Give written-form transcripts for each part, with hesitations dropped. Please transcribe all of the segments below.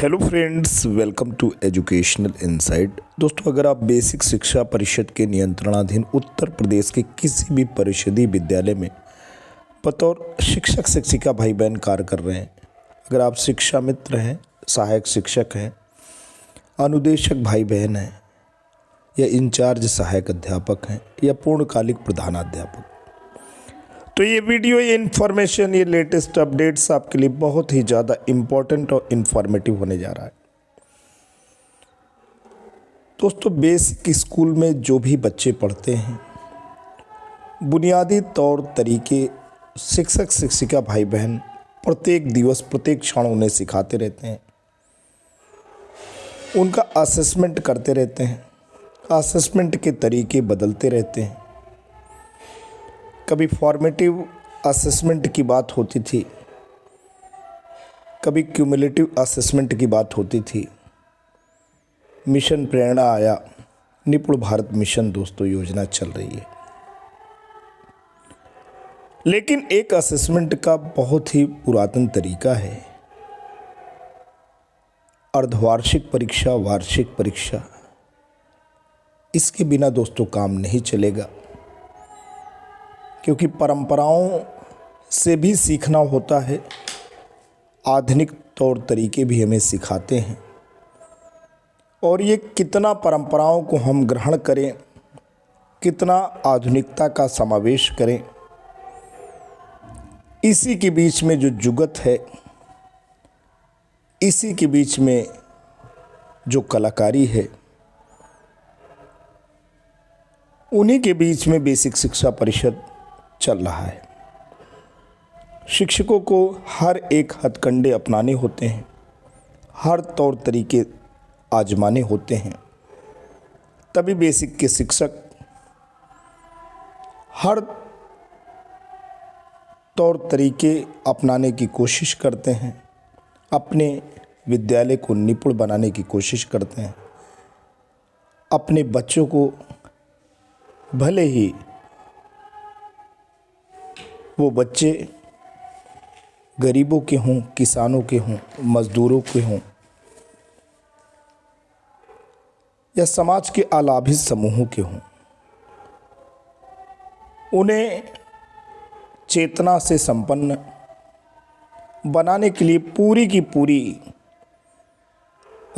Hello friends, welcome to educational insight. दोस्तों, अगर आप बेसिक शिक्षा परिषद के नियंत्रणाधीन उत्तर प्रदेश के किसी भी परिषदीय विद्यालय में बतौर शिक्षक शिक्षिका भाई बहन कार्य कर रहे हैं, अगर आप शिक्षा मित्र हैं, सहायक शिक्षक हैं, अनुदेशक भाई बहन हैं या इंचार्ज सहायक अध्यापक हैं या पूर्णकालिक प्रधानाध्यापक, तो ये वीडियो, ये इन्फॉर्मेशन, ये लेटेस्ट अपडेट्स आपके लिए बहुत ही ज़्यादा इम्पोर्टेंट और इन्फॉर्मेटिव होने जा रहा है। दोस्तों, बेसिक स्कूल में जो भी बच्चे पढ़ते हैं, बुनियादी तौर तरीके शिक्षक शिक्षिका भाई बहन प्रत्येक दिवस प्रत्येक क्षण उन्हें सिखाते रहते हैं, उनका असेसमेंट करते रहते हैं। असेसमेंट के तरीके बदलते रहते हैं। कभी फॉर्मेटिव असेसमेंट की बात होती थी, कभी क्यूमुलेटिव असेसमेंट की बात होती थी। मिशन प्रेरणा आया, निपुण भारत मिशन दोस्तों योजना चल रही है। लेकिन एक असेसमेंट का बहुत ही पुरातन तरीका है, अर्धवार्षिक परीक्षा, वार्षिक परीक्षा। इसके बिना दोस्तों काम नहीं चलेगा, क्योंकि परंपराओं से भी सीखना होता है। आधुनिक तौर तरीके भी हमें सिखाते हैं, और ये कितना परंपराओं को हम ग्रहण करें, कितना आधुनिकता का समावेश करें, इसी के बीच में जो जुगत है, इसी के बीच में जो कलाकारी है, उन्हीं के बीच में बेसिक शिक्षा परिषद चल रहा है। शिक्षकों को हर एक हथकंडे अपनाने होते हैं, हर तौर तरीके आजमाने होते हैं, तभी बेसिक के शिक्षक हर तौर तरीके अपनाने की कोशिश करते हैं, अपने विद्यालय को निपुण बनाने की कोशिश करते हैं। अपने बच्चों को भले ही वो बच्चे गरीबों के हों, किसानों के हों, मज़दूरों के हों या समाज के अलाभित समूहों के हों, उन्हें चेतना से संपन्न बनाने के लिए पूरी की पूरी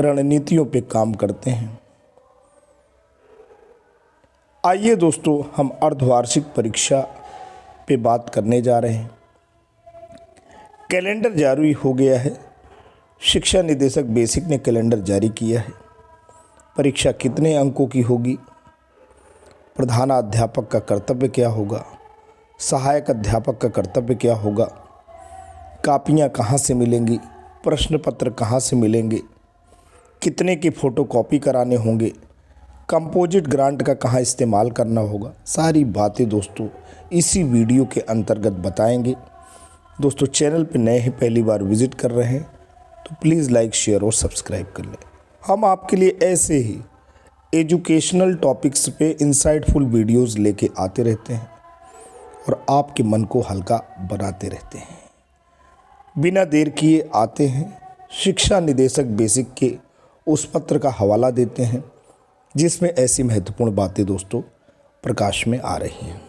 रणनीतियों पे काम करते हैं। आइए दोस्तों, हम अर्धवार्षिक परीक्षा पे बात करने जा रहे हैं। कैलेंडर जारी हो गया है। शिक्षा निदेशक बेसिक ने कैलेंडर जारी किया है। परीक्षा कितने अंकों की होगी, प्रधानाध्यापक का कर्तव्य क्या होगा, सहायक अध्यापक का कर्तव्य क्या होगा, कापियाँ कहाँ से मिलेंगी, प्रश्न पत्र कहाँ से मिलेंगे, कितने की फ़ोटोकॉपी कराने होंगे, कंपोजिट ग्रांट का कहाँ इस्तेमाल करना होगा, सारी बातें दोस्तों इसी वीडियो के अंतर्गत बताएंगे। दोस्तों, चैनल पर नए हैं, पहली बार विजिट कर रहे हैं, तो प्लीज़ लाइक, शेयर और सब्सक्राइब कर लें। हम आपके लिए ऐसे ही एजुकेशनल टॉपिक्स पे इंसाइटफुल वीडियोस लेके आते रहते हैं और आपके मन को हल्का बनाते रहते हैं। बिना देर किए आते हैं, शिक्षा निदेशक बेसिक के उस पत्र का हवाला देते हैं जिसमें ऐसी महत्वपूर्ण बातें दोस्तों प्रकाश में आ रही हैं।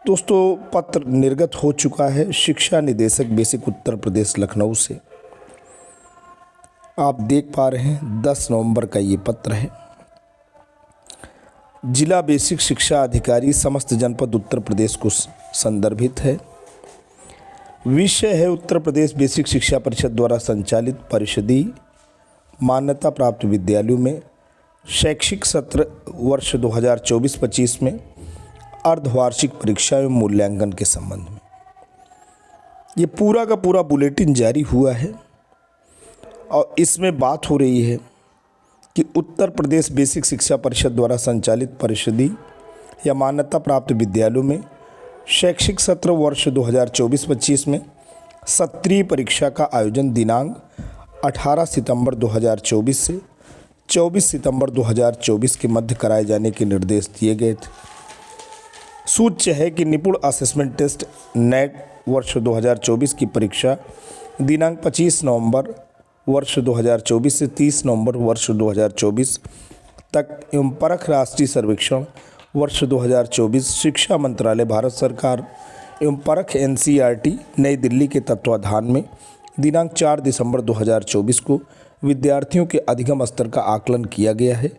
दोस्तों, पत्र निर्गत हो चुका है शिक्षा निदेशक बेसिक उत्तर प्रदेश लखनऊ से। आप देख पा रहे हैं 10 नवंबर का ये पत्र है। जिला बेसिक शिक्षा अधिकारी समस्त जनपद उत्तर प्रदेश को संदर्भित है। विषय है उत्तर प्रदेश बेसिक शिक्षा परिषद द्वारा संचालित परिषदीय मान्यता प्राप्त विद्यालयों में शैक्षिक सत्र वर्ष 2024-25 में अर्धवार्षिक परीक्षा एवं मूल्यांकन के संबंध में। ये पूरा का पूरा बुलेटिन जारी हुआ है और इसमें बात हो रही है कि उत्तर प्रदेश बेसिक शिक्षा परिषद द्वारा संचालित परिषदीय या मान्यता प्राप्त विद्यालयों में शैक्षिक सत्र वर्ष 2024-25 में सत्रीय परीक्षा का आयोजन दिनांक 18 सितंबर 2024 से 24 सितंबर 2024 के मध्य कराए जाने के निर्देश दिए गए थे। सूच्य है कि निपुण असेसमेंट टेस्ट नेट वर्ष 2024 की परीक्षा दिनांक 25 नवंबर वर्ष 2024 से 30 नवंबर वर्ष 2024 तक एवं परख राष्ट्रीय सर्वेक्षण वर्ष 2024 शिक्षा मंत्रालय भारत सरकार एवं परख NCERT नई दिल्ली के तत्वाधान में दिनांक 4 दिसंबर 2024 को विद्यार्थियों के अधिगम स्तर का आकलन किया गया है।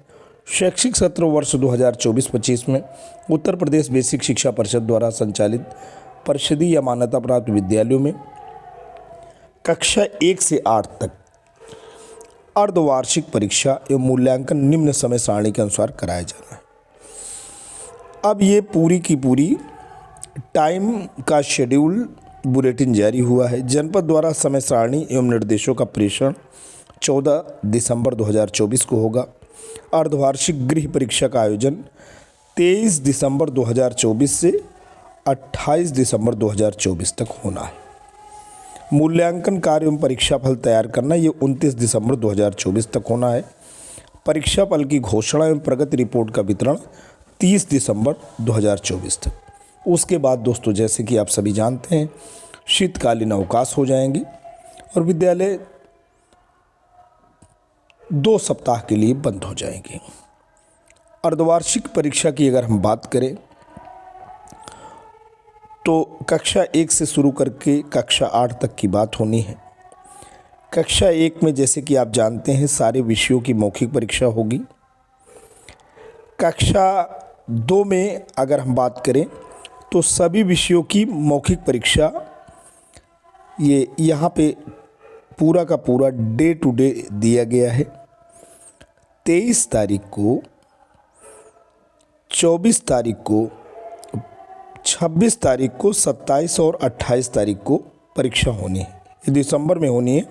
शैक्षिक सत्र वर्ष 2024-25 में उत्तर प्रदेश बेसिक शिक्षा परिषद द्वारा संचालित परिषदीय या मान्यता प्राप्त विद्यालयों में कक्षा 1 से 8 तक अर्धवार्षिक परीक्षा एवं मूल्यांकन निम्न समय सारणी के अनुसार कराया जाना है। अब ये पूरी की पूरी टाइम का शेड्यूल बुलेटिन जारी हुआ है। जनपद द्वारा समय सारणी एवं निर्देशों का प्रेषण 14 दिसंबर 2024 को होगा। अर्धवार्षिक गृह परीक्षा का आयोजन 23 दिसंबर 2024 से 28 दिसंबर 2024 तक होना है। मूल्यांकन कार्य एवं परीक्षा फल तैयार करना ये 29 दिसंबर 2024 तक होना है। परीक्षा फल की घोषणा एवं प्रगति रिपोर्ट का वितरण 30 दिसंबर 2024 तक। उसके बाद दोस्तों, जैसे कि आप सभी जानते हैं, शीतकालीन अवकाश हो जाएंगे और विद्यालय 2 सप्ताह के लिए बंद हो जाएंगे। अर्धवार्षिक परीक्षा की अगर हम बात करें तो कक्षा 1 से शुरू करके कक्षा 8 तक की बात होनी है। कक्षा 1 में जैसे कि आप जानते हैं सारे विषयों की मौखिक परीक्षा होगी। कक्षा 2 में अगर हम बात करें तो सभी विषयों की मौखिक परीक्षा ये यहाँ पे पूरा का पूरा डे टू डे दिया गया है। 23 तारीख को, 24 तारीख को, 26 तारीख को, 27 और 28 तारीख को परीक्षा होनी है। ये दिसंबर में होनी है।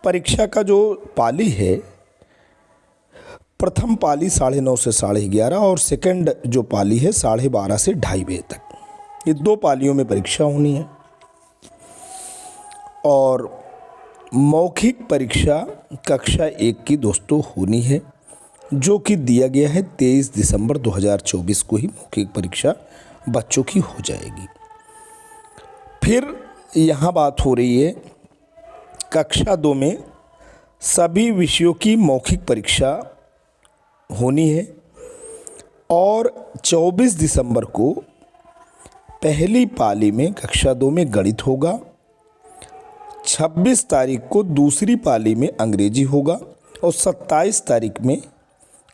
परीक्षा का जो पाली है, प्रथम पाली 9:30 से 11:30 और सेकंड जो पाली है 12:30 से 2:30 बजे तक। ये 2 पालियों में परीक्षा होनी है। और मौखिक परीक्षा कक्षा 1 की दोस्तों होनी है, जो कि दिया गया है 23 दिसंबर 2024 को ही मौखिक परीक्षा बच्चों की हो जाएगी। फिर यहाँ बात हो रही है कक्षा 2 में सभी विषयों की मौखिक परीक्षा होनी है और 24 दिसंबर को पहली पाली में कक्षा 2 में गणित होगा। 26 तारीख को दूसरी पाली में अंग्रेजी होगा और 27 तारीख में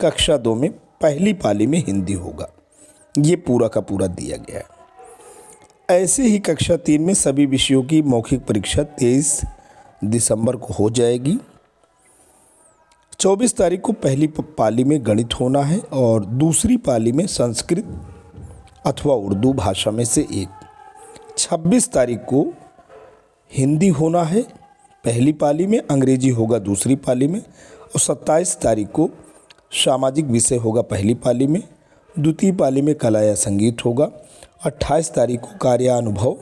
कक्षा 2 में पहली पाली में हिंदी होगा। ये पूरा का पूरा दिया गया है। ऐसे ही कक्षा 3 में सभी विषयों की मौखिक परीक्षा 23 दिसंबर को हो जाएगी। 24 तारीख को पहली पाली में गणित होना है और दूसरी पाली में संस्कृत अथवा उर्दू भाषा में से एक। 26 तारीख को हिंदी होना है पहली पाली में, अंग्रेजी होगा दूसरी पाली में और 27 तारीख को सामाजिक विषय होगा पहली पाली में, द्वितीय पाली में कला या संगीत होगा। 28 तारीख को कार्यानुभव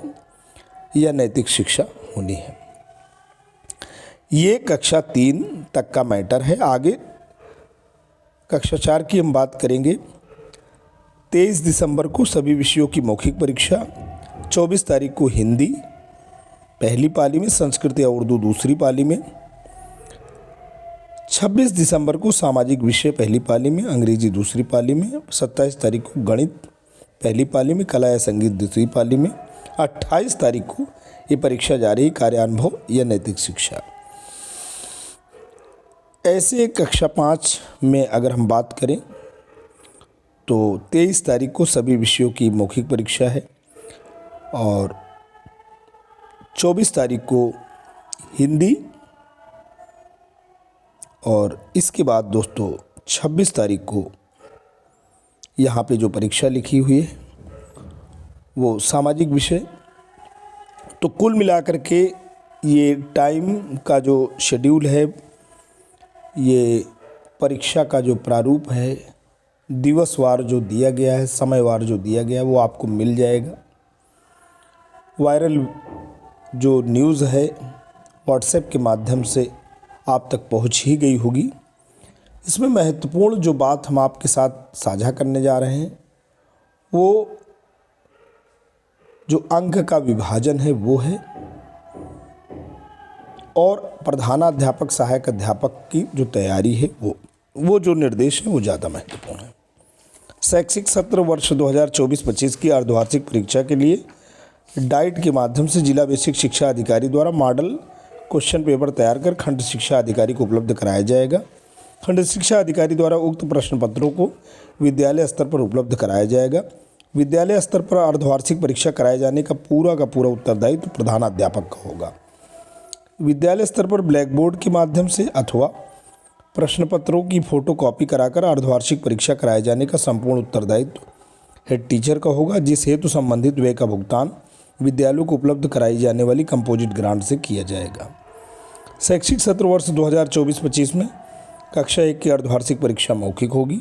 या नैतिक शिक्षा होनी है। ये कक्षा 3 तक का मैटर है। आगे कक्षा 4 की हम बात करेंगे। 23 दिसंबर को सभी विषयों की मौखिक परीक्षा, 24 तारीख को हिंदी पहली पाली में, संस्कृत या उर्दू दूसरी पाली में, 26 दिसंबर को सामाजिक विषय पहली पाली में, अंग्रेजी दूसरी पाली में, 27 तारीख को गणित पहली पाली में, कला या संगीत दूसरी पाली में, 28 तारीख को ये परीक्षा जारी है कार्यानुभव या नैतिक शिक्षा। ऐसे कक्षा 5 में अगर हम बात करें तो 23 तारीख को सभी विषयों की मौखिक परीक्षा है और 24 तारीख को हिंदी और इसके बाद दोस्तों 26 तारीख को यहाँ पे जो परीक्षा लिखी हुई है वो सामाजिक विषय। तो कुल मिलाकर के ये टाइम का जो शेड्यूल है, ये परीक्षा का जो प्रारूप है, दिवसवार जो दिया गया है, समयवार जो दिया गया है, वो आपको मिल जाएगा। वायरल जो न्यूज़ है व्हाट्सएप के माध्यम से आप तक पहुंच ही गई होगी। इसमें महत्वपूर्ण जो बात हम आपके साथ साझा करने जा रहे हैं वो जो अंक का विभाजन है वो है और प्रधानाध्यापक सहायक अध्यापक की जो तैयारी है वो जो निर्देश है वो ज़्यादा महत्वपूर्ण है। शैक्षिक सत्र वर्ष 2024-25 की अर्धवार्षिक परीक्षा के लिए डाइट के माध्यम से जिला बेसिक शिक्षा अधिकारी द्वारा मॉडल क्वेश्चन पेपर तैयार कर खंड शिक्षा अधिकारी को उपलब्ध कराया जाएगा। खंड शिक्षा अधिकारी द्वारा उक्त प्रश्न पत्रों को विद्यालय स्तर पर उपलब्ध कराया जाएगा। विद्यालय स्तर पर अर्धवार्षिक परीक्षा कराए जाने का पूरा उत्तरदायित्व प्रधानाध्यापक का होगा। विद्यालय स्तर पर ब्लैक बोर्ड के माध्यम से अथवा प्रश्न पत्रों की फोटोकॉपी कराकर अर्धवार्षिक परीक्षा कराए जाने का संपूर्ण उत्तरदायित्व हेड टीचर का होगा, जिस हेतु संबंधित व्यय का भुगतान विद्यालयों को उपलब्ध कराई जाने वाली कंपोजिट ग्रांट से किया जाएगा। शैक्षिक सत्र वर्ष 2024-25 में कक्षा 1 की अर्धवार्षिक परीक्षा मौखिक होगी।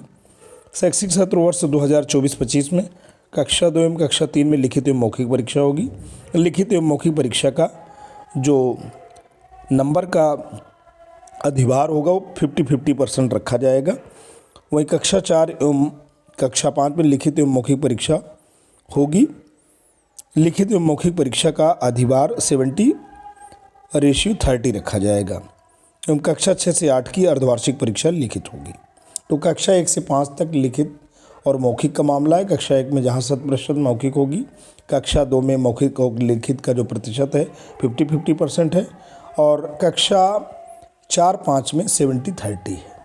शैक्षिक सत्र वर्ष 2024-25 में कक्षा 2 एवं कक्षा 3 में लिखित एवं मौखिक परीक्षा होगी। लिखित एवं मौखिक परीक्षा का जो नंबर का अधिभार होगा वो 50-50% रखा जाएगा। वहीं कक्षा 4 एवं कक्षा 5 में लिखित एवं मौखिक परीक्षा होगी। लिखित एवं मौखिक परीक्षा का अधिभार 70:30 रखा जाएगा एवं कक्षा 6 से 8 की अर्धवार्षिक परीक्षा लिखित होगी। तो कक्षा 1 से 5 तक लिखित और मौखिक का मामला है। कक्षा 1 में जहाँ 100% मौखिक होगी, कक्षा 2 में मौखिक और लिखित का जो प्रतिशत है 50-50% है और कक्षा 4-5 में 70-30 है।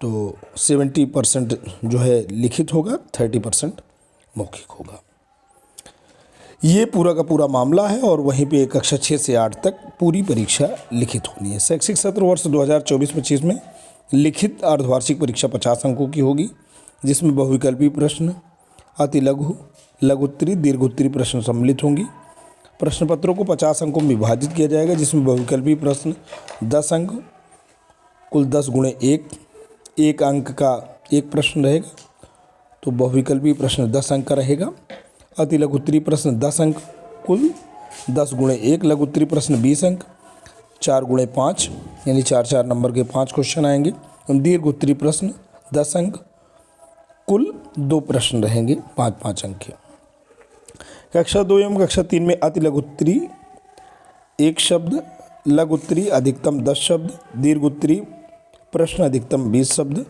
तो 70% जो है लिखित होगा, 30% मौखिक होगा। ये पूरा का पूरा मामला है और वहीं पे कक्षा 6 से 8 तक पूरी परीक्षा लिखित होनी है। शैक्षिक सत्र वर्ष 2024-25 में लिखित अर्धवार्षिक परीक्षा 50 अंकों की होगी, जिसमें बहुविकल्पी प्रश्न, अति लघु, लघुत्तरी, दीर्घोत्तरी प्रश्न सम्मिलित होंगी। प्रश्न पत्रों को 50 अंकों में विभाजित किया जाएगा, जिसमें बहुविकल्पी प्रश्न 10 अंक, कुल 10 × 1 अंक का एक प्रश्न रहेगा, तो बहुविकल्पी प्रश्न 10 अंक का रहेगा। अति लघुत्तरी प्रश्न 10 अंक, कुल 10 × 1 लघुत्तरी प्रश्न 20 अंक, 4 × 5 यानी 4-4 नंबर के 5 क्वेश्चन आएंगे। दीर्घोत्तरी प्रश्न 10 अंक, कुल 2 प्रश्न रहेंगे 5-5 अंक के। कक्षा 2 एवं कक्षा 3 में अति लघुत्तरी 1 शब्द, लघुत्तरी अधिकतम 10 शब्द, दीर्घोत्तरी प्रश्न अधिकतम 20 शब्द।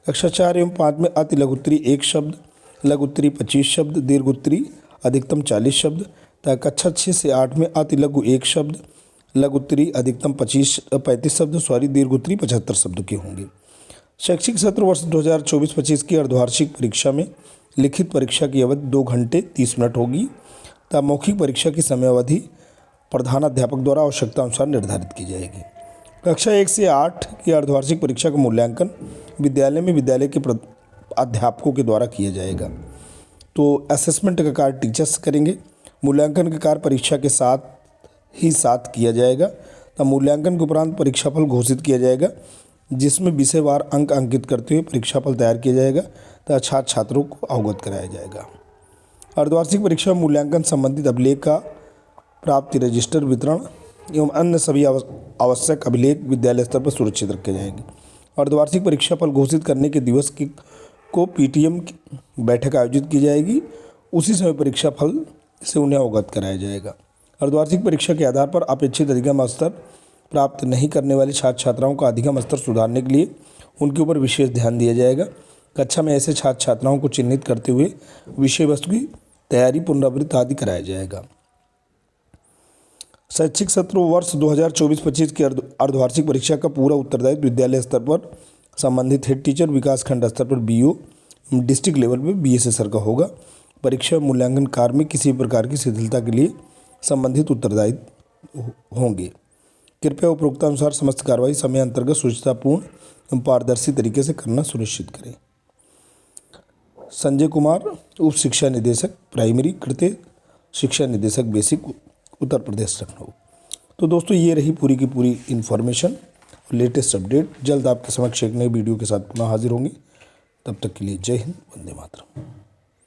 कक्षा 4 एवं 5 में अति लघुत्तरी 1 शब्द, लघुत्तरी 25 शब्द, दीर्घोत्तरी अधिकतम 40 शब्द। तथा कक्षा 6 से 8 में अति लघु 1 शब्द, लघुत्तरी अधिकतम 35 शब्द, दीर्घोत्तरी 75 शब्द के होंगे। शैक्षिक सत्र वर्ष 2024-25 की अर्धवार्षिक परीक्षा में लिखित परीक्षा की अवधि 2 घंटे 30 मिनट होगी तथा मौखिक परीक्षा की समयावधि प्रधानाध्यापक द्वारा आवश्यकता अनुसार निर्धारित की जाएगी। कक्षा 1 से 8 की अर्धवार्षिक परीक्षा का मूल्यांकन विद्यालय में विद्यालय के अध्यापकों के द्वारा किया जाएगा। तो असेसमेंट का कार्य टीचर्स करेंगे। मूल्यांकन का कार्य परीक्षा के साथ किया जाएगा। तब मूल्यांकन के उपरांत परीक्षाफल घोषित किया जाएगा, जिसमें विषयवार अंक अंकित करते हुए परीक्षाफल तैयार किया जाएगा तथा छात्र छात्रों को अवगत कराया जाएगा। अर्धवार्षिक परीक्षा मूल्यांकन संबंधित अभिलेख का प्राप्ति रजिस्टर वितरण एवं अन्य सभी आवश्यक अभिलेख विद्यालय स्तर पर सुरक्षित रखे जाएंगे। अर्धवार्षिक परीक्षाफल घोषित करने के दिवस को पीटीएम की बैठक आयोजित की जाएगी। उसी समय परीक्षाफल से उन्हें अवगत कराया जाएगा। अर्धवार्षिक परीक्षा के आधार पर अपेक्षित अधिगम स्तर प्राप्त नहीं करने वाले छात्र छात्राओं का अधिगम स्तर सुधारने के लिए उनके ऊपर विशेष ध्यान दिया जाएगा। कक्षा में ऐसे छात्र छात्राओं को चिन्हित करते हुए विषय वस्तु की तैयारी, पुनरावृत्ति आदि कराया जाएगा। शैक्षिक सत्र वर्ष 2024-25 की अर्धवार्षिक परीक्षा का पूरा उत्तरदायित्व विद्यालय स्तर पर संबंधित हेड टीचर, विकास खंड स्तर पर बीओ, डिस्ट्रिक्ट लेवल पर बीएसएसआर का होगा। परीक्षा मूल्यांकन कार्य में किसी प्रकार की शिथिलता के लिए संबंधित उत्तरदायित्व होंगे। कृपया उपरोक्तानुसार समस्त कार्रवाई समय अंतर्गत सुचितापूर्ण एवं पारदर्शी तरीके से करना सुनिश्चित करें। संजय कुमार, उप शिक्षा निदेशक प्राइमरी, कृत्य शिक्षा निदेशक बेसिक, उत्तर प्रदेश लखनऊ। तो दोस्तों ये रही पूरी की पूरी इन्फॉर्मेशन, लेटेस्ट अपडेट। जल्द आपके समक्ष एक नई वीडियो के साथ पुनः हाजिर होंगे। तब तक के लिए जय हिंद, वंदे मातरम।